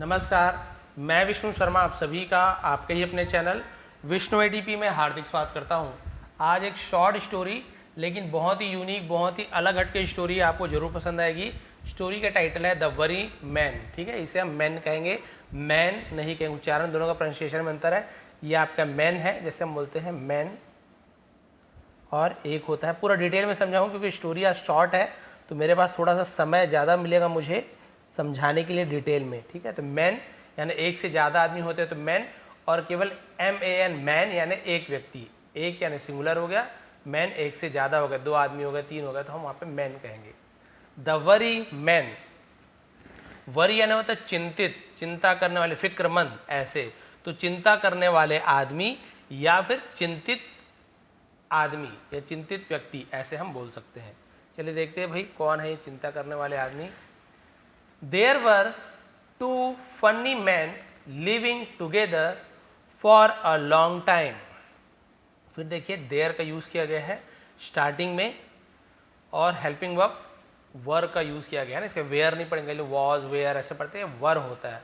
नमस्कार, मैं विष्णु शर्मा आप सभी का आपके ही अपने चैनल विष्णु एडीपी में हार्दिक स्वागत करता हूं। आज एक शॉर्ट स्टोरी लेकिन बहुत ही यूनिक, बहुत ही अलग हटके स्टोरी आपको जरूर पसंद आएगी। स्टोरी का टाइटल है द वरी मैन। ठीक है, इसे हम मैन कहेंगे, मैन नहीं कहेंगे। उच्चारण दोनों का प्रोनाउंसिएशन में अंतर है। ये आपका मैन है, जैसे हम बोलते हैं मैन, और एक होता है। पूरा डिटेल में समझाऊँ क्योंकि स्टोरी आज शॉर्ट है तो मेरे पास थोड़ा सा समय ज़्यादा मिलेगा मुझे समझाने के लिए डिटेल में। ठीक है, तो मैन यानी एक से ज़्यादा आदमी होते हैं तो मैन, और केवल MAN मैन यानी एक व्यक्ति, एक यानी सिंगुलर हो गया, मैन एक से ज़्यादा हो गया, दो आदमी हो गए, तीन हो गए, तो हम वहाँ पे मैन कहेंगे। द वरी मैन, वरी यानी होता है चिंतित, चिंता करने वाले, फिक्रमंद, ऐसे। तो चिंता करने वाले आदमी या फिर चिंतित आदमी या चिंतित व्यक्ति, ऐसे हम बोल सकते हैं। चलिए देखते हैं भाई कौन है ये चिंता करने वाले आदमी। There were two funny men living together for a long time। फिर देखिए देयर का यूज़ किया गया है स्टार्टिंग में, और हेल्पिंग वर्ब वर का यूज़ किया गया है ना। इसे वेयर नहीं पढ़ेंगे, वॉज वेयर ऐसे पढ़ते हैं, वर होता है।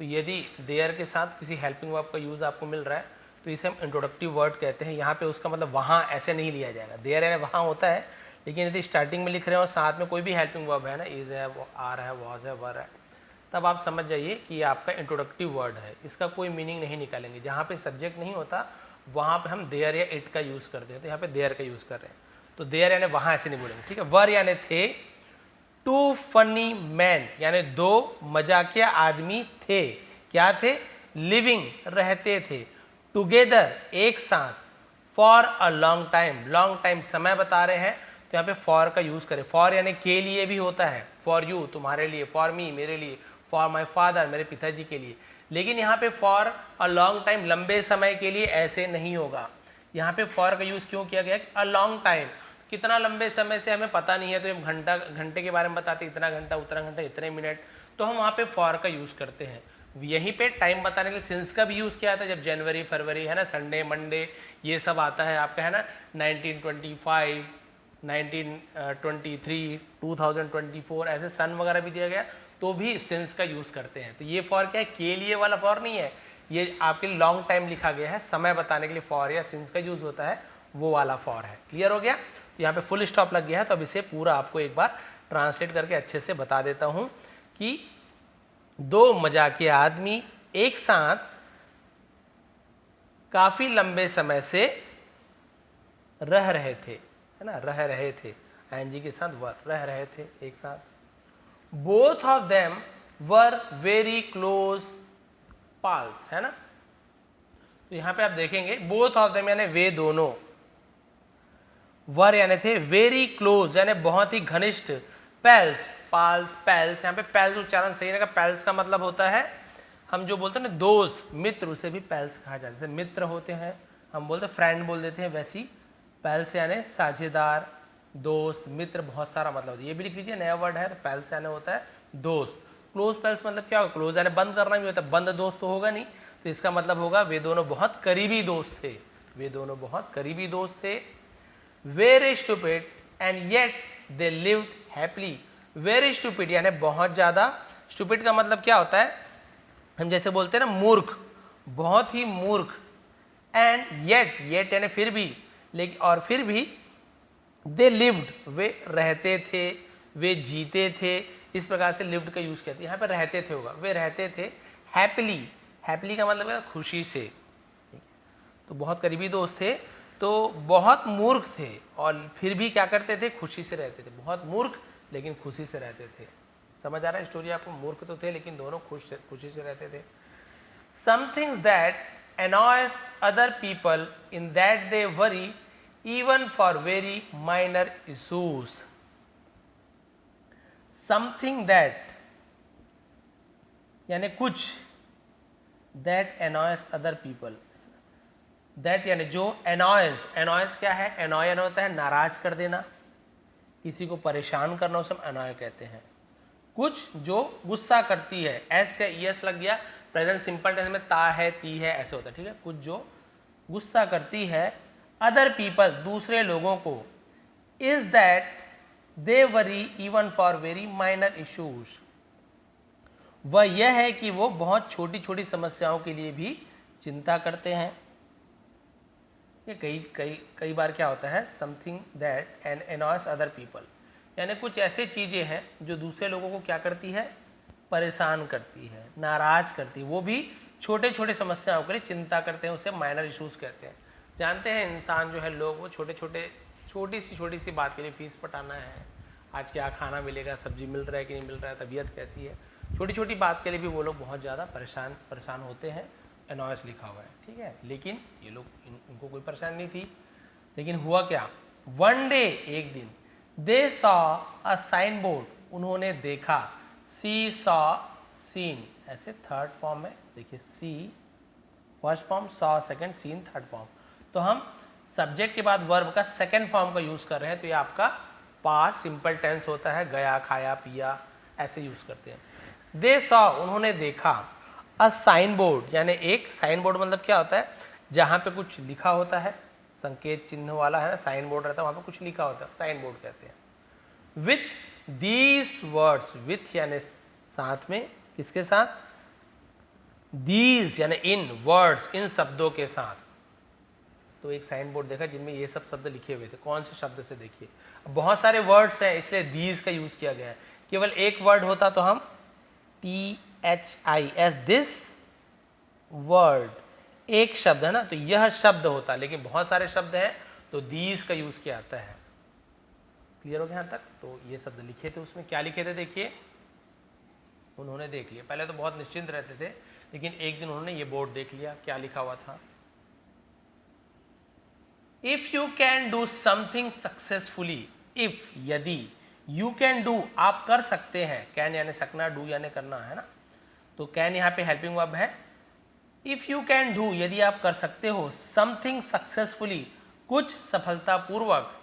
तो यदि देयर के साथ किसी हेल्पिंग वर्ब का यूज़ आपको मिल रहा है तो इसे हम इंट्रोडक्टिव वर्ड कहते हैं। यहाँ पे उसका मतलब वहाँ ऐसे नहीं लिया जाएगा। देयर है वहाँ होता है, लेकिन यदि स्टार्टिंग में लिख रहे हैं और साथ में कोई भी हेल्पिंग वर्ब है ना, इज है, आर है, वॉज है, वर है, तब आप समझ जाइए कि ये आपका इंट्रोडक्टिव वर्ड है। इसका कोई मीनिंग नहीं निकालेंगे। जहाँ पे सब्जेक्ट नहीं होता वहाँ पे हम देयर या इट का यूज़ करते हैं, तो यहाँ पे देयर का यूज़ कर रहे हैं। तो देयर यानी वहाँ ऐसे नहीं बोलेंगे। ठीक है, वर यानी थे, टू फनी मैन यानी दो मजाकिया आदमी थे। क्या थे? लिविंग रहते थे, टुगेदर एक साथ, for a long time, long time समय बता रहे हैं तो यहाँ पे फॉर का यूज करें। फॉर यानी के लिए भी होता है, फॉर यू तुम्हारे लिए, फॉर मी मेरे लिए, फॉर माई फादर मेरे पिताजी के लिए। लेकिन यहाँ पे फॉर अ लॉन्ग टाइम लंबे समय के लिए ऐसे नहीं होगा। यहाँ पे फॉर का यूज क्यों किया गया? अ लॉन्ग टाइम, कितना लंबे समय से हमें पता नहीं है, तो हम घंटे के बारे में बताते, इतना घंटा, उतना घंटा, इतने मिनट, तो हम वहाँ पे फॉर का यूज करते हैं। यहीं पे टाइम बताने के लिए सिंस का भी यूज किया था, जब जनवरी फरवरी है ना, संडे मंडे ये सब आता है आपका, है ना, 1925, 1923, 2024 ऐसे सन वगैरह भी दिया गया तो भी सिंस का यूज करते हैं। तो ये फॉर क्या है? के लिए वाला फॉर नहीं है, ये आपके लॉन्ग टाइम लिखा गया है, समय बताने के लिए फॉर या सिंस का यूज होता है, वो वाला फॉर है। क्लियर हो गया? तो यहाँ पे फुल स्टॉप लग गया है, तो अब इसे पूरा आपको एक बार ट्रांसलेट करके अच्छे से बता देता हूं कि दो मजाकिया आदमी एक साथ काफी लंबे समय से रह रहे थे, है ना, रह रहे थे, ING के साथ वर, रह रहे थे एक साथ। Both of them were very close pals, है ना। तो यहां पे आप देखेंगे बोथ ऑफ देम यानी वे दोनों, वर यानी थे, वेरी क्लोज यानी बहुत ही घनिष्ठ, पैल्स, पाल्स, पैल्स, यहाँ पे पैल्स उच्चारण सही रहेगा। पैल्स का मतलब होता है, हम जो बोलते हैं ना दोस्त मित्र, उसे भी पैल्स कहा जाता है। जैसे मित्र होते हैं हम बोलते फ्रेंड बोल देते हैं, वैसी पैल्स यानी साझेदार, दोस्त, मित्र, बहुत सारा मतलब। ये भी लिख लीजिए, नया वर्ड है। पैल्स यानी होता है दोस्त। क्लोज पैल्स मतलब क्या होगा? क्लोज यानी बंद करना भी होता है, बंद दोस्त तो होगा नहीं, तो इसका मतलब होगा वे दोनों बहुत करीबी दोस्त थे, वे दोनों बहुत करीबी दोस्त थे। Very stupid and yet they lived happily. Very stupid यानी बहुत ज्यादा, स्टूपिड का मतलब क्या होता है? हम जैसे बोलते हैं ना मूर्ख, बहुत ही मूर्ख, एंड येट, येट यानी फिर भी, लेकिन और फिर भी, दे लिव्ड वे रहते थे, वे जीते थे, इस प्रकार से लिव्ड का यूज करते हैं। यहाँ पे रहते थे होगा, वे रहते थे हैप्पीली, हैप्पीली का मतलब है खुशी से। तो बहुत करीबी दोस्त थे, तो बहुत मूर्ख थे और फिर भी क्या करते थे? खुशी से रहते थे। बहुत मूर्ख लेकिन खुशी से रहते थे। समझ आ रहा है स्टोरी आपको? मूर्ख तो थे लेकिन दोनों खुशी से रहते थे। Some things that annoys other people in that they worry even for very minor issues. Something that यानी कुछ, that annoys other people, that यानी जो, annoys, annoys क्या है? annoy यानी होता है नाराज कर देना, किसी को परेशान करना, उसे हम annoy कहते हैं। कुछ जो गुस्सा करती है, एस या ईएस लग गया, प्रेजेंट सिंपल टेंस में ता है, ती है, ऐसे होता है। ठीक है, कुछ जो गुस्सा करती है, अदर पीपल दूसरे लोगों को, is that they worry even for very minor issues, वह यह है कि वो बहुत छोटी छोटी समस्याओं के लिए भी चिंता करते हैं। ये कई बार क्या होता है, something that an annoys other people, यानी कुछ ऐसे चीज़ें हैं जो दूसरे लोगों को क्या करती है, परेशान करती है, नाराज करती है, वो भी छोटे छोटे समस्याओं के लिए चिंता करते हैं, उसे माइनर इश्यूज कहते हैं। जानते हैं इंसान जो है, लोग वो छोटी सी बात के लिए फीस पटाना है, आज क्या खाना मिलेगा, सब्जी मिल रहा है कि नहीं मिल रहा है, तबीयत कैसी है, छोटी छोटी बात के लिए भी वो लोग बहुत ज़्यादा परेशान होते हैं। एनॉयस लिखा हुआ है, ठीक है, लेकिन ये लोग उनको कोई परेशानी नहीं थी। लेकिन हुआ क्या, वन डे, एक दिन, they saw a sign board, उन्होंने देखा, सी सॉ सीन, ऐसे थर्ड फॉर्म में देखिए, see first form, saw second, seen third form. तो हम सब्जेक्ट के बाद वर्ब का सेकंड फॉर्म का यूज कर रहे हैं, तो ये आपका पास्ट सिंपल टेंस होता है, गया, खाया, पिया, ऐसे यूज करते हैं। दे सॉ, उन्होंने देखा, अ साइन बोर्ड, यानी एक साइन बोर्ड मतलब क्या होता है, जहाँ पे कुछ लिखा होता है, संकेत चिन्ह वाला है ना, साइन बोर्ड रहता है, वहाँ पे कुछ लिखा होता है, साइन बोर्ड कहते हैं। विथ दीज वर्ड्स, विथ यानी साथ में, किसके साथ, दीज यानी इन वर्ड्स, इन शब्दों के साथ। तो एक साइन बोर्ड देखा जिनमें ये सब शब्द लिखे हुए थे, कौन से शब्द से, देखिए बहुत सारे वर्ड्स हैं इसलिए दीज का यूज किया गया है। केवल एक वर्ड होता तो हम THIS, दिस वर्ड, एक शब्द है ना, तो यह शब्द होता, लेकिन बहुत सारे शब्द हैं तो दीज का यूज किया जाता है। क्लियर हो गया यहाँ तक। तो ये शब्द लिखे थे, उसमें क्या लिखे थे, देखिए, उन्होंने देख लिया। पहले तो बहुत निश्चिंत रहते थे, लेकिन एक दिन उन्होंने ये बोर्ड देख लिया, क्या लिखा हुआ था, if you can do something successfully, if यदि, यू कैन डू आप कर सकते हैं, कैन यानी सकना, डू यानी करना है ना, तो कैन यहाँ पे हेल्पिंग वर्ब है। इफ यू कैन डू, यदि आप कर सकते हो, समथिंग सक्सेसफुली, कुछ सफलतापूर्वक,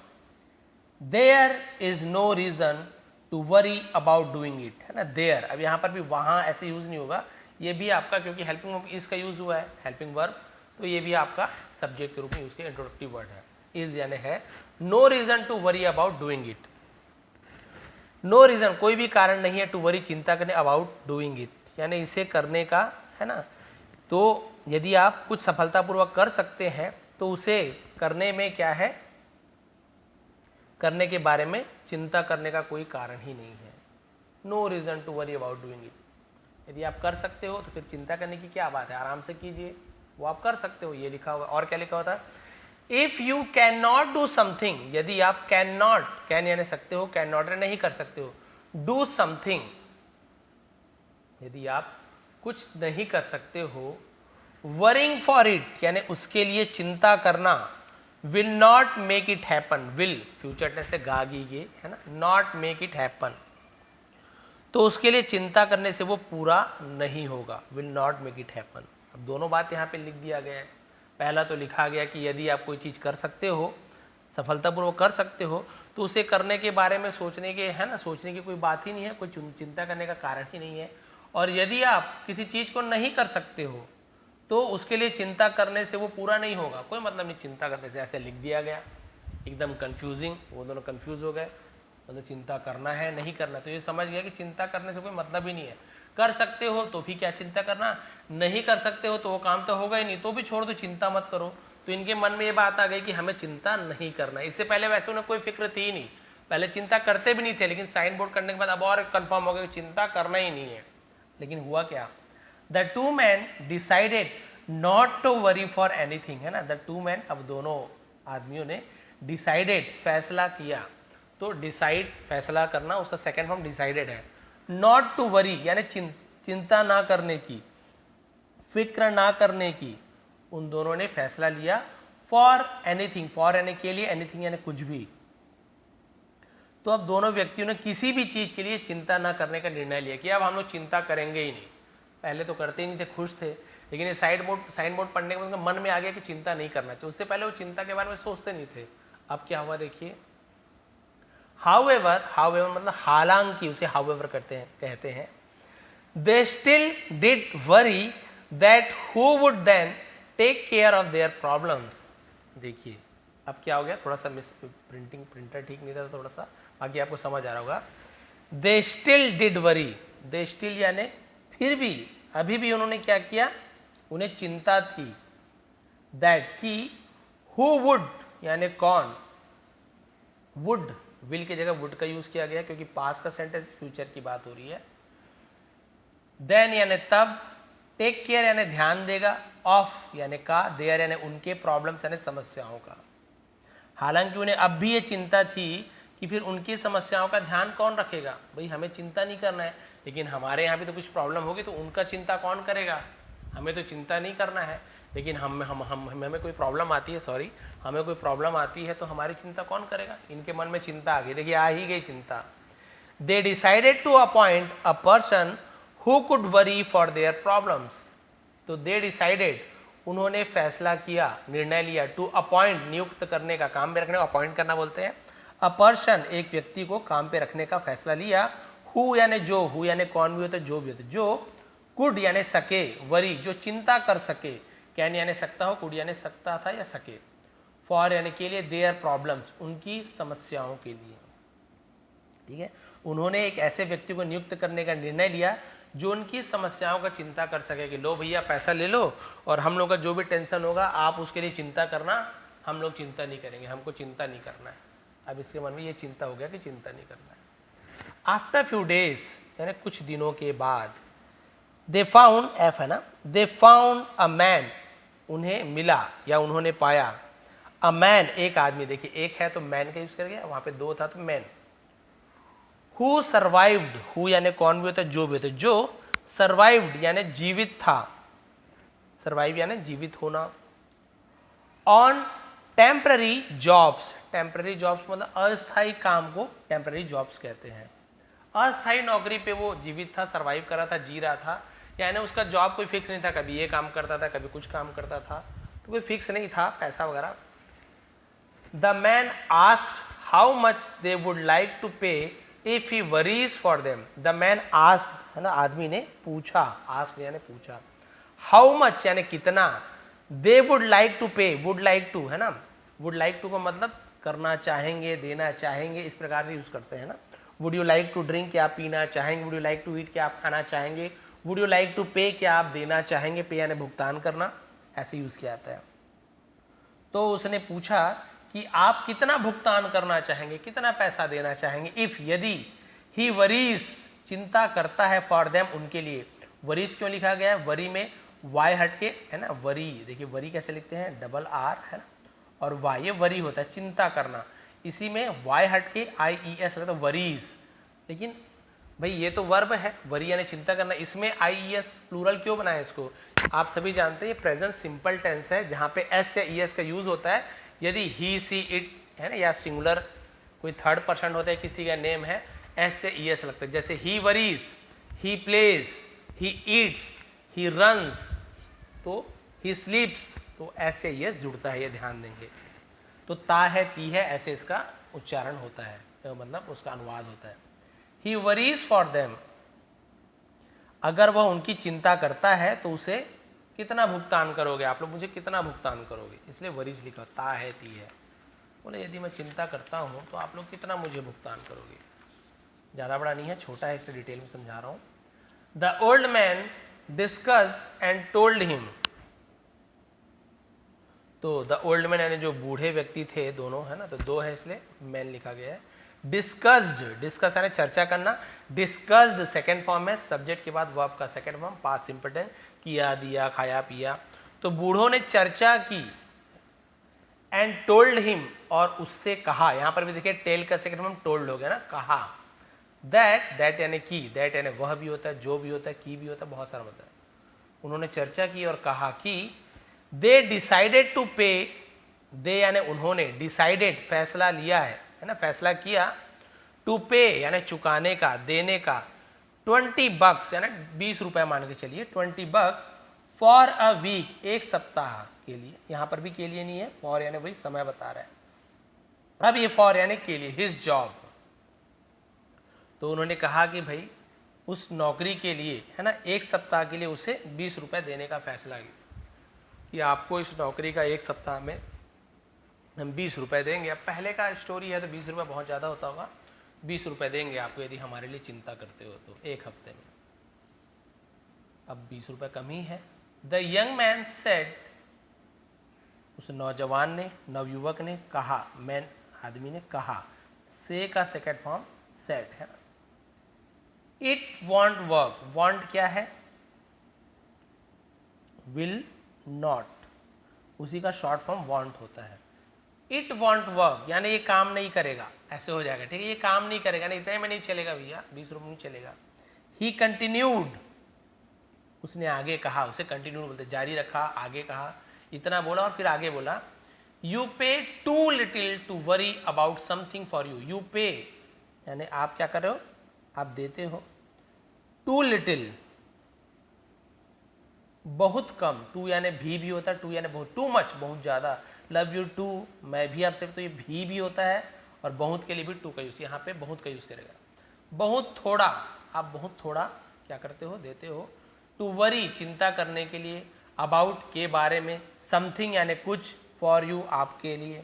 there is no reason to worry about doing it, है ना, देयर, अब यहाँ पर भी वहाँ ऐसे यूज नहीं होगा, ये भी आपका, क्योंकि हेल्पिंग वर्ब इसका यूज हुआ है, हेल्पिंग वर्ब, तो ये भी आपका सब्जेक्ट के रूप में यूज किया, इंट्रोडक्टिव वर्ड है, इज यानी है। No reason to worry about doing it, no reason, कोई भी कारण नहीं है, टू वरी, चिंता करने, अबाउट डूइंग इट, यानी इसे करने का, है ना। तो यदि आप कुछ सफलतापूर्वक कर सकते हैं तो उसे करने में क्या है, करने के बारे में चिंता करने का कोई कारण ही नहीं है। No reason to worry about doing it, यदि आप कर सकते हो तो फिर चिंता करने की क्या बात है, आराम से कीजिए, वो आप कर सकते हो, ये लिखा हुआ। और क्या लिखा हुआ था, if you can not do something, यदि आप कैन नॉट, कैन यानी सकते हो, कैन नॉट नहीं कर सकते हो, डू समथिंग, यदि आप कुछ नहीं कर सकते हो, वरिंग फॉर इट यानी उसके लिए चिंता करना, will not make it happen, will future tense से गागीगे, है ना, नॉट मेक इट हैपन, तो उसके लिए चिंता करने से वो पूरा नहीं होगा, will not make it happen. अब दोनों बात यहाँ पे लिख दिया गया है। पहला तो लिखा गया कि यदि आप कोई चीज़ कर सकते हो, सफलतापूर्वक कर सकते हो, तो उसे करने के बारे में सोचने के, है ना, सोचने की कोई बात ही नहीं है, कोई चिंता करने का कारण ही नहीं है। और यदि आप किसी चीज़ को नहीं कर सकते हो तो उसके लिए चिंता करने से वो पूरा नहीं होगा, कोई मतलब नहीं चिंता करने से, ऐसे लिख दिया गया, एकदम कंफ्यूजिंग, वो दोनों कंफ्यूज हो गए, मतलब चिंता करना है नहीं करना, तो ये समझ गया कि चिंता करने से कोई मतलब ही नहीं है। कर सकते हो तो भी क्या चिंता करना, नहीं कर सकते हो तो वो काम तो होगा ही नहीं, तो भी छोड़ दो, चिंता मत करो। तो इनके मन में ये बात आ गई कि हमें चिंता नहीं करना। इससे पहले वैसे उन्हें कोई फिक्र थी ही नहीं, पहले चिंता करते भी नहीं थे, लेकिन साइन बोर्ड करने के बाद अब और कंफर्म हो गया कि चिंता करना ही नहीं है। लेकिन हुआ क्या, the two man decided not to worry for anything, है ना, द टू मैन, अब दोनों आदमियों ने डिसाइडेड फैसला किया, तो डिसाइड फैसला करना, उसका सेकेंड फॉर्म डिसाइडेड है। नॉट टू वरी यानी चिंता ना करने की, फिक्र ना करने की, उन दोनों ने फैसला लिया। फॉर एनीथिंग, फॉर यानी के लिए, एनीथिंग यानी कुछ भी, तो अब दोनों व्यक्तियों ने किसी भी चीज के लिए चिंता ना करने का निर्णय लिया कि अब हम लोग चिंता करेंगे ही नहीं। पहले तो करते ही नहीं थे, खुश थे, लेकिन ये साइन बोर्ड पढ़ने के बाद मन में आ गया कि चिंता नहीं करना चाहिए। उससे पहले वो चिंता के बारे में सोचते नहीं थे। अब क्या हुआ देखिए, हाउएवर, हाउएवर मतलब हालांकि, उसे हाउएवर कहते हैं। They still did worry that who would then take care of their problems. देखिए अब क्या हो गया, थोड़ा सा मिस प्रिंटर ठीक नहीं था, थोड़ा सा, बाकी आपको समझ आ रहा होगा। दे still did worry, they still यानी फिर भी अभी भी उन्होंने क्या किया, उन्हें चिंता थी दैट कि हु वुड यानी कौन, वुड विल की जगह वुड का यूज किया गया क्योंकि पास्ट का सेंटेंस फ्यूचर की बात हो रही है। देन यानी तब, टेक केयर यानी ध्यान देगा, ऑफ यानी का, देयर यानी उनके, प्रॉब्लम्स यानी समस्याओं का। हालांकि उन्हें अब भी ये चिंता थी कि फिर उनकी समस्याओं का ध्यान कौन रखेगा, भाई हमें चिंता नहीं करना है, लेकिन हमारे यहाँ भी तो कुछ प्रॉब्लम होगी तो उनका चिंता कौन करेगा, हमें तो चिंता नहीं करना है, लेकिन हमें कोई प्रॉब्लम आती है, सॉरी हमें कोई प्रॉब्लम आती है तो हमारी चिंता कौन करेगा। इनके मन में चिंता आ गई, देखिए आ ही गई चिंता। They decided to appoint a person who could worry for their problems. तो दे डिसाइडेड, उन्होंने फैसला किया, निर्णय लिया, टू अपॉइंट नियुक्त करने का, काम पे रखने को अपॉइंट करना बोलते हैं। अ पर्सन एक व्यक्ति को काम पे रखने का फैसला लिया। हु यानी जो, हु यानी कौन भी होता है, जो भी होता है, जो कुड यानी सके, वरी जो चिंता कर सके, कैन यानी सकता हो, कुड यानी सकता था या सके, फॉर यानी के लिए, देयर प्रॉब्लम्स उनकी समस्याओं के लिए। ठीक है, उन्होंने एक ऐसे व्यक्ति को नियुक्त करने का निर्णय लिया जो उनकी समस्याओं का चिंता कर सके कि लो भैया पैसा ले लो और हम लोग का जो भी टेंशन होगा आप उसके लिए चिंता करना, हम लोग चिंता नहीं करेंगे, हमको चिंता नहीं करना है। अब इसके मन में ये चिंता हो गया कि चिंता नहीं करना है। आफ्टर फ्यू डेज यानी कुछ दिनों के बाद, दे फाउंड, एफ है ना, दे फाउंड अ मैन, उन्हें मिला या उन्होंने पाया, अ मैन एक आदमी, देखिए एक है तो मैन का यूज कर गया, वहां पे दो था तो मैन। हु सर्वाइव्ड, हु यानी कौन भी होता है, जो भी होता है, जो सर्वाइव्ड यानी जीवित था, सर्वाइव यानी जीवित होना, on temporary jobs, temporary jobs मतलब अस्थायी काम को टेम्पररी जॉब्स कहते हैं। अस्थायी नौकरी पे वो जीवित था, सर्वाइव कर रहा था, जी रहा था, यानी उसका जॉब कोई फिक्स नहीं था, कभी ये काम करता था कभी कुछ काम करता था, तो कोई फिक्स नहीं था पैसा वगैरह। The man asked how much they would like to pay if he worries for them. The man asked है ना, आदमी ने पूछा, आस्क्ड यानी पूछा, हाउ मच यानी कितना, दे वुड लाइक टू पे, वुड लाइक टू है ना, वुड लाइक टू का मतलब करना चाहेंगे, देना चाहेंगे, इस प्रकार से यूज करते हैं ना। Would you like to drink, क्या आप पीना चाहेंगे, would you like to eat, क्या आप खाना चाहेंगे, वुड यू लाइक टू पे, क्या आप देना चाहेंगे, पे यानी भुगतान करना, ऐसे यूज किया जाता है। तो उसने पूछा कि आप कितना भुगतान करना चाहेंगे, कितना पैसा देना चाहेंगे, इफ यदि, ही वरीज चिंता करता है, फॉर देम उनके लिए। वरीज क्यों लिखा गया है, वरी में वाई हट के है ना, वरी, देखिए वरी कैसे लिखते हैं, डबल आर है ना, और वाई, ये वरी होता है चिंता करना, इसी में वाई हट के आई ई एस लगता है वरीज, लेकिन भाई ये तो वर्ब है, वरी यानी चिंता करना, इसमें आई ई एस प्लूरल क्यों बनाया इसको, आप सभी जानते हैं ये प्रेजेंट सिंपल टेंस है जहाँ पे एस या ई एस का यूज होता है यदि ही सी इट है ना, या सिंगुलर कोई थर्ड पर्सन होता है, किसी का नेम है, एस से ई एस लगता है, जैसे he worries, he pledges, he eats, he runs, तो ही स्लीप्स, तो एस से ई एस जुड़ता है, ये ध्यान देंगे। तो ता है, ती है, ऐसे इसका उच्चारण होता है, तो मतलब उसका अनुवाद होता है। ही वरीज फॉर देम, अगर वह उनकी चिंता करता है तो उसे कितना भुगतान करोगे आप लोग, मुझे कितना भुगतान करोगे, इसलिए वरीज लिखा, ता है ती है। बोले यदि मैं चिंता करता हूँ तो आप लोग कितना मुझे भुगतान करोगे। ज़्यादा बड़ा नहीं है, छोटा है, इसलिए डिटेल में समझा रहा हूँ। The old man discussed and told him, तो द ओल्ड मैन यानी जो बूढ़े व्यक्ति थे दोनों है ना, तो दो है इसलिए मैन लिखा गया है। डिस्कस्ड, डिस्कस यानी चर्चा करना, डिस्कस्ड सेकेंड फॉर्म है, सब्जेक्ट के बाद वर्ब का second form, past simple tense, किया, दिया, खाया, पिया। तो बूढ़ों ने चर्चा की, एंड टोल्ड हिम और उससे कहा, यहां पर भी देखिए टेल का सेकेंड फॉर्म टोल्ड हो गया ना, कहा। दैट, दैट यानी की, दैट यानी वह भी होता है, जो भी होता है, की भी होता है, बहुत सारा होता है। उन्होंने चर्चा की और कहा कि दे डिसाइडेड टू पे, दे यानी उन्होंने, डिसाइडेड फैसला लिया है ना, फैसला किया, टू पे यानी चुकाने का, देने का, 20 बक्स यानी 20 रुपए मान के चलिए, 20 बक्स फॉर अ वीक, एक सप्ताह के लिए, यहां पर भी के लिए नहीं है, फॉर यानी वही समय बता रहा है। अब ये फॉर यानी के लिए, हिज जॉब। तो उन्होंने कहा कि भाई उस नौकरी के लिए है ना, एक सप्ताह के लिए उसे 20 रुपए देने का फैसला किया कि आपको इस नौकरी का एक सप्ताह में हम 20 रुपए देंगे। अब पहले का स्टोरी है तो 20 रुपए बहुत ज़्यादा होता होगा, 20 रुपए देंगे आपको यदि हमारे लिए चिंता करते हो तो, एक हफ्ते में। अब 20 रुपये कम ही है। द यंग मैन सेड, उस नौजवान ने, नवयुवक ने कहा, मैन आदमी ने कहा, से का सेकंड फॉर्म सेड है ना। इट वॉन्ट वर्क, वॉन्ट क्या है, विल नॉट, उसी का शॉर्ट फॉर्म वॉन्ट होता है। इट वॉन्ट वर्क यानी ये काम नहीं करेगा, ऐसे हो जाएगा, ठीक है, ये काम नहीं करेगा, नहीं इतने में नहीं चलेगा भैया, 20 रुपये नहीं चलेगा। ही कंटिन्यूड, उसने आगे कहा, उसे कंटिन्यू बोलते, जारी रखा, आगे कहा, इतना बोला और फिर आगे बोला। You pay too little to worry about something for you, you pay यानी आप क्या कर रहे हो, आप देते हो, टू लिटिल बहुत कम, टू यानी भी होता है, टू यानी बहुत, टू मच बहुत ज़्यादा, लव यू टू, मैं भी आपसे, तो ये भी होता है, और बहुत के लिए भी टू का यूज़, यहाँ पे बहुत का यूज़ करेगा। बहुत थोड़ा, आप बहुत थोड़ा क्या करते हो, देते हो। टू वरी चिंता करने के लिए, अबाउट के बारे में, समथिंग यानी कुछ, फॉर यू आपके लिए।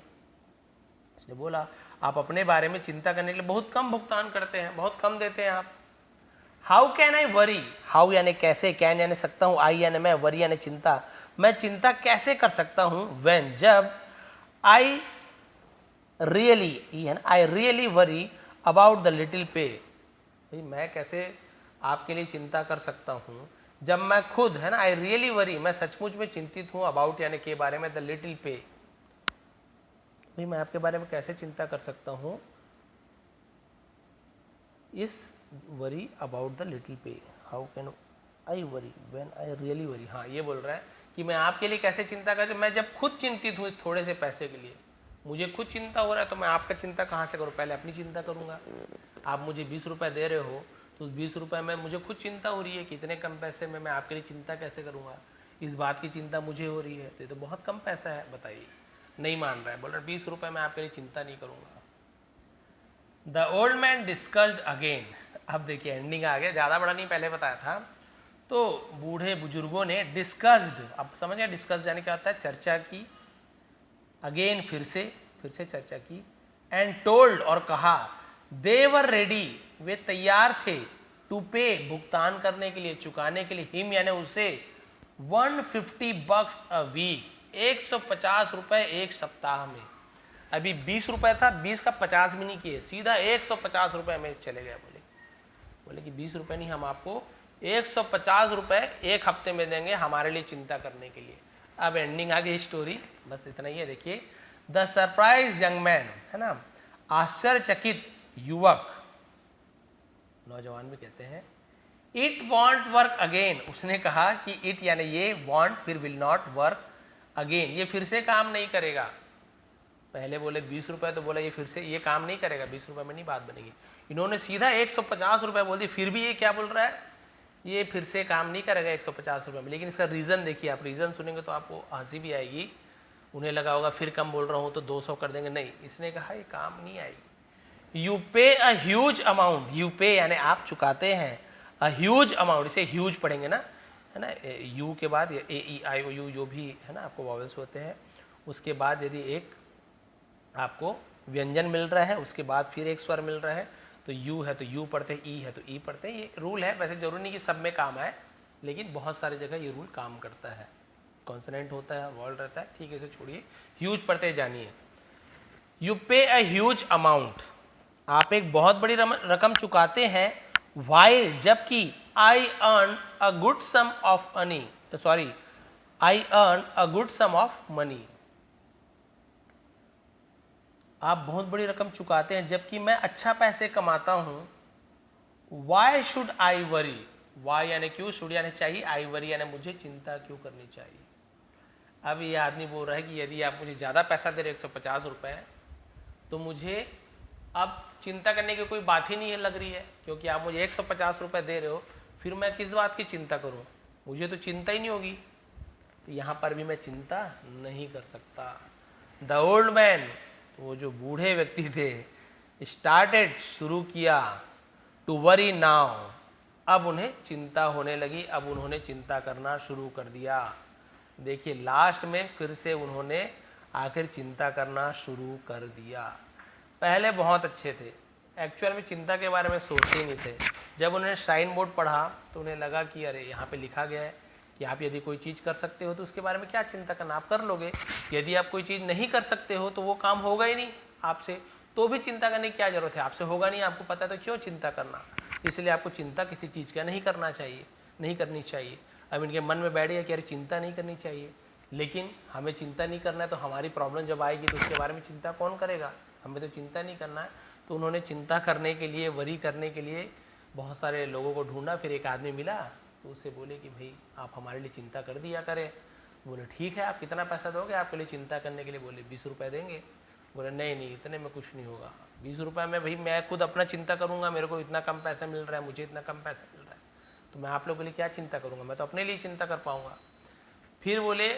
इसने बोला आप अपने बारे में चिंता करने के लिए बहुत कम भुगतान करते हैं, बहुत कम देते हैं आप। How can I worry, how यानी कैसे, कैन यानी सकता हूँ, आई यानी मैं, वरी यानी चिंता, मैं चिंता कैसे कर सकता हूँ, व्हेन जब, I really, I really worry about the little पे, भाई मैं कैसे आपके लिए चिंता कर सकता हूँ जब मैं खुद, है ना, आई रियली वरी, मैं सचमुच में चिंतित हूँ, अबाउट यानी के बारे में, द लिटिल पे, भाई मैं आपके बारे में कैसे चिंता कर सकता हूँ, इस वरी अबाउट द लिटिल पे, how can I worry when I really worry. हाँ ये बोल रहा है कि मैं आपके लिए कैसे चिंता कर, मैं जब खुद चिंतित हूँ थोड़े से पैसे के लिए, मुझे खुद चिंता हो रहा है, तो मैं आपका चिंता कहाँ से करूँ, पहले अपनी चिंता करूँगा। आप मुझे 20 रुपये दे रहे हो, तो 20 रुपये में मुझे खुद चिंता हो रही है कि इतने कम पैसे में मैं आपके लिए चिंता कैसे करूँगा, इस बात की चिंता मुझे हो रही है, तो ये तो बहुत कम पैसा है, बताइए। नहीं मान रहा है, बोल रहा 20 रुपये मैं आपके लिए चिंता नहीं करूँगा। The old man discussed again, अब देखिए एंडिंग आ गया, ज़्यादा बड़ा नहीं, पहले बताया था। तो बूढ़े बुजुर्गों ने डिस्कस्ड, अब समझ गया डिस्कस्ड यानी क्या होता है, चर्चा की, अगेन फिर से चर्चा की, एंड टोल्ड और कहा, दे वर रेडी वे तैयार थे, टू पे भुगतान करने के लिए, चुकाने के लिए, हिम यानी उसे, 150 bucks अ वीक 150 रुपए एक सप्ताह में। अभी 20 रुपए था, 20 का 50 भी नहीं किए, सीधा 150 रुपए में चले गए। बोले कि 20 रुपए नहीं, हम आपको 150 रुपए एक हफ्ते में देंगे हमारे लिए चिंता करने के लिए। अब एंडिंग आ गई स्टोरी, बस इतना ही है। देखिए, द सरप्राइज यंग मैन, है ना, आश्चर्यचकित युवक, नौजवान भी कहते हैं, इट वॉन्ट वर्क अगेन, उसने कहा कि इट यानी ये, वॉन्ट फिर विल नॉट वर्क अगेन, ये फिर से काम नहीं करेगा। पहले बोले 20 रुपए, तो बोला ये फिर से ये काम नहीं करेगा, 20 रुपए में नहीं बात बनेगी। इन्होंने सीधा 150 रुपए बोल दी, फिर भी ये क्या बोल रहा है, ये फिर से काम नहीं करेगा 150 रुपए में। लेकिन इसका रीज़न देखिए, आप रीज़न सुनेंगे तो आपको हंसी भी आएगी। उन्हें लगा होगा फिर कम बोल रहा हूँ तो 200 कर देंगे, नहीं, इसने कहा ये काम नहीं आएगी। यू पे a huge amount, you pay यानी आप चुकाते हैं, अ ह्यूज अमाउंट, इसे ह्यूज पढ़ेंगे ना, है ना, यू के बाद ए ई आई ओ यू जो भी है ना आपको वॉवेल्स होते हैं, उसके बाद यदि एक आपको व्यंजन मिल रहा है, उसके बाद फिर एक स्वर मिल रहा है, तो यू है तो यू पढ़ते हैं, ई है तो ई पढ़ते हैं। ये रूल है, वैसे जरूरी नहीं कि सब में काम आए, लेकिन बहुत सारी जगह ये रूल काम करता है। कॉन्सोनेंट होता है, वॉल रहता है, ठीक है, इसे छोड़िए, ह्यूज पढ़ते जानिए। यू पे अ ह्यूज अमाउंट, आप एक बहुत बड़ी रकम चुकाते हैं, वाइल जबकि, I earn a good sum of money, sorry, I earn a good sum of money, आप बहुत बड़ी रकम चुकाते हैं जबकि मैं अच्छा पैसे कमाता हूं। Why should I worry, why यानी क्यों, शुड यानी चाहिए, आई वरी यानी मुझे चिंता क्यों करनी चाहिए। अब ये आदमी बोल रहा है कि यदि आप मुझे ज़्यादा पैसा दे रहे 150 रुपये, तो मुझे अब चिंता करने की कोई बात ही नहीं है लग रही है, क्योंकि आप मुझे 150 रुपये दे रहे हो, फिर मैं किस बात की चिंता करूं, मुझे तो चिंता ही नहीं होगी, तो यहाँ पर भी मैं चिंता नहीं कर सकता। द ओल्ड मैन, वो जो बूढ़े व्यक्ति थे, स्टार्टेड शुरू किया, टू वरी नाउ, अब उन्हें चिंता होने लगी, अब उन्होंने चिंता करना शुरू कर दिया। देखिए लास्ट में फिर से उन्होंने आखिर चिंता करना शुरू कर दिया। पहले बहुत अच्छे थे, एक्चुअल में चिंता के बारे में सोचते ही नहीं थे। जब उन्होंने साइन बोर्ड पढ़ा तो उन्हें लगा कि अरे यहाँ पे लिखा गया है कि आप यदि कोई चीज़ कर सकते हो तो उसके बारे में क्या चिंता करना, आप कर लोगे। यदि आप कोई चीज़ नहीं कर सकते हो तो वो काम होगा ही नहीं आपसे, तो भी चिंता करने की क्या जरूरत है, आपसे होगा नहीं, आपको पता है तो क्यों चिंता करना। इसलिए आपको चिंता किसी चीज़ का नहीं करना चाहिए, नहीं करनी चाहिए। अब इनके मन में बैठ गया कि अरे चिंता नहीं करनी चाहिए, लेकिन हमें चिंता नहीं करना है तो हमारी प्रॉब्लम जब आएगी तो उसके बारे में चिंता कौन करेगा, हमें तो चिंता नहीं करना है। तो उन्होंने चिंता करने के लिए, वरी करने के लिए बहुत सारे लोगों को ढूंढा। फिर एक आदमी मिला तो उससे बोले कि भाई आप हमारे लिए चिंता कर दिया करें। बोले ठीक है, आप कितना पैसा दोगे आपके लिए चिंता करने के लिए। बोले 20 रुपये देंगे। बोले नहीं नहीं, इतने में कुछ नहीं होगा, 20 रुपये में भाई मैं खुद अपना चिंता करूँगा, मेरे को इतना कम पैसा मिल रहा है, मुझे इतना कम पैसा मिल रहा है, तो मैं आप लोगों के लिए क्या चिंता करूँगा, मैं तो अपने लिए चिंता कर पाऊँगा। फिर बोले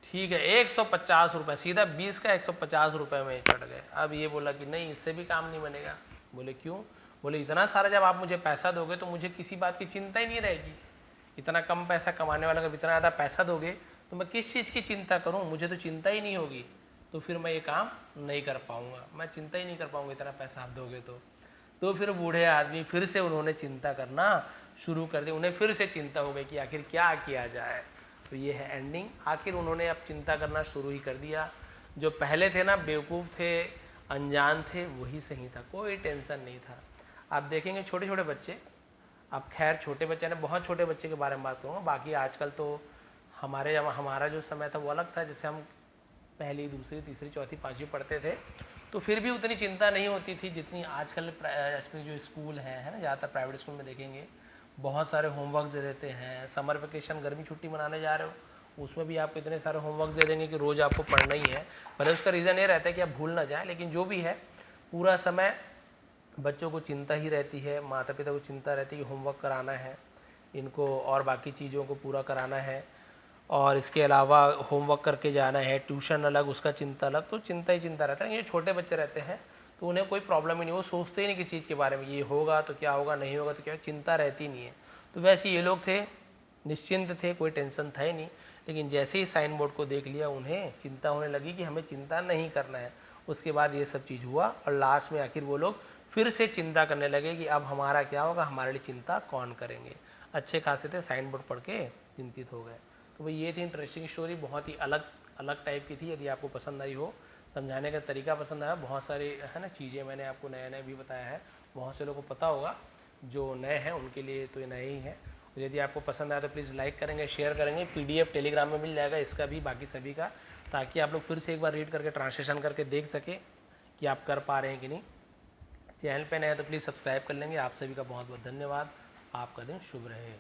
ठीक है 150 रुपये, सीधा 20 का 150 रुपये में चढ़ गए। अब ये बोला कि नहीं, इससे भी काम नहीं बनेगा। बोले क्यों। बोले इतना सारा जब आप मुझे पैसा दोगे तो मुझे किसी बात की चिंता ही नहीं रहेगी। इतना कम पैसा कमाने वाला जब इतना ज़्यादा पैसा दोगे तो मैं किस चीज़ की चिंता करूं, मुझे तो चिंता ही नहीं होगी, तो फिर मैं ये काम नहीं कर पाऊंगा, मैं चिंता ही नहीं कर पाऊंगा इतना पैसा आप दोगे तो फिर बूढ़े आदमी फिर से उन्होंने चिंता करना शुरू कर दी। उन्हें फिर से चिंता हो गई कि आखिर क्या किया जाए। तो ये है एंडिंग। आखिर उन्होंने अब चिंता करना शुरू ही कर दिया। जो पहले थे ना, बेवकूफ़ थे, अनजान थे, वही सही था, कोई टेंशन नहीं था। आप देखेंगे छोटे छोटे बच्चे, अब खैर छोटे बच्चे ने, बहुत छोटे बच्चे के बारे में बात करूँगा, बाकी आजकल तो हमारा जो समय था वो अलग था। जैसे हम पहली, दूसरी, तीसरी, चौथी, पाँचवीं पढ़ते थे तो फिर भी उतनी चिंता नहीं होती थी जितनी आजकल जो स्कूल है ना, ज़्यादातर प्राइवेट स्कूल में देखेंगे बहुत सारे होमवर्क दे देते हैं। समर वेकेशन, गर्मी छुट्टी मनाने जा रहे हो, उसमें भी आपको इतने सारे होमवर्क दे देंगे कि रोज़ आपको पढ़ना ही है। भले उसका रीज़न ये रहता है कि आप भूल ना जाए, लेकिन जो भी है पूरा समय बच्चों को चिंता ही रहती है, माता पिता को चिंता रहती है कि होमवर्क कराना है इनको और बाकी चीज़ों को पूरा कराना है, और इसके अलावा होमवर्क करके जाना है, ट्यूशन अलग, उसका चिंता अलग, तो चिंता ही चिंता रहता है। ये छोटे बच्चे रहते हैं तो उन्हें कोई प्रॉब्लम ही नहीं, वो सोचते ही नहीं किसी चीज़ के बारे में, ये होगा तो क्या होगा, नहीं होगा तो क्या, चिंता रहती नहीं है। तो वैसे ये लोग थे, निश्चिंत थे, कोई टेंशन था ही नहीं। लेकिन जैसे ही साइन बोर्ड को देख लिया उन्हें चिंता होने लगी कि हमें चिंता नहीं करना है। उसके बाद ये सब चीज़ हुआ और लास्ट में आखिर वो लोग फिर से चिंता करने लगे कि अब हमारा क्या होगा, हमारे लिए चिंता कौन करेंगे। अच्छे खासे थे, साइन बोर्ड पढ़ के चिंतित हो गए। तो भाई ये थी इंटरेस्टिंग स्टोरी, बहुत ही अलग अलग टाइप की थी। यदि आपको पसंद आई हो, समझाने का तरीका पसंद आया, बहुत सारी है ना चीज़ें मैंने आपको नया नया भी बताया है, बहुत से लोगों को पता होगा, जो नए हैं उनके लिए तो ये नए ही है। यदि आपको पसंद आया तो प्लीज़ लाइक करेंगे, शेयर करेंगे। PDF टेलीग्राम में मिल जाएगा इसका भी, बाकी सभी का, ताकि आप लोग फिर से एक बार रीड करके ट्रांसलेशन करके देख सके कि आप कर पा रहे हैं कि नहीं। चैनल पे नए हैं तो प्लीज़ सब्सक्राइब कर लेंगे। आप सभी का बहुत बहुत धन्यवाद। आपका दिन शुभ रहे।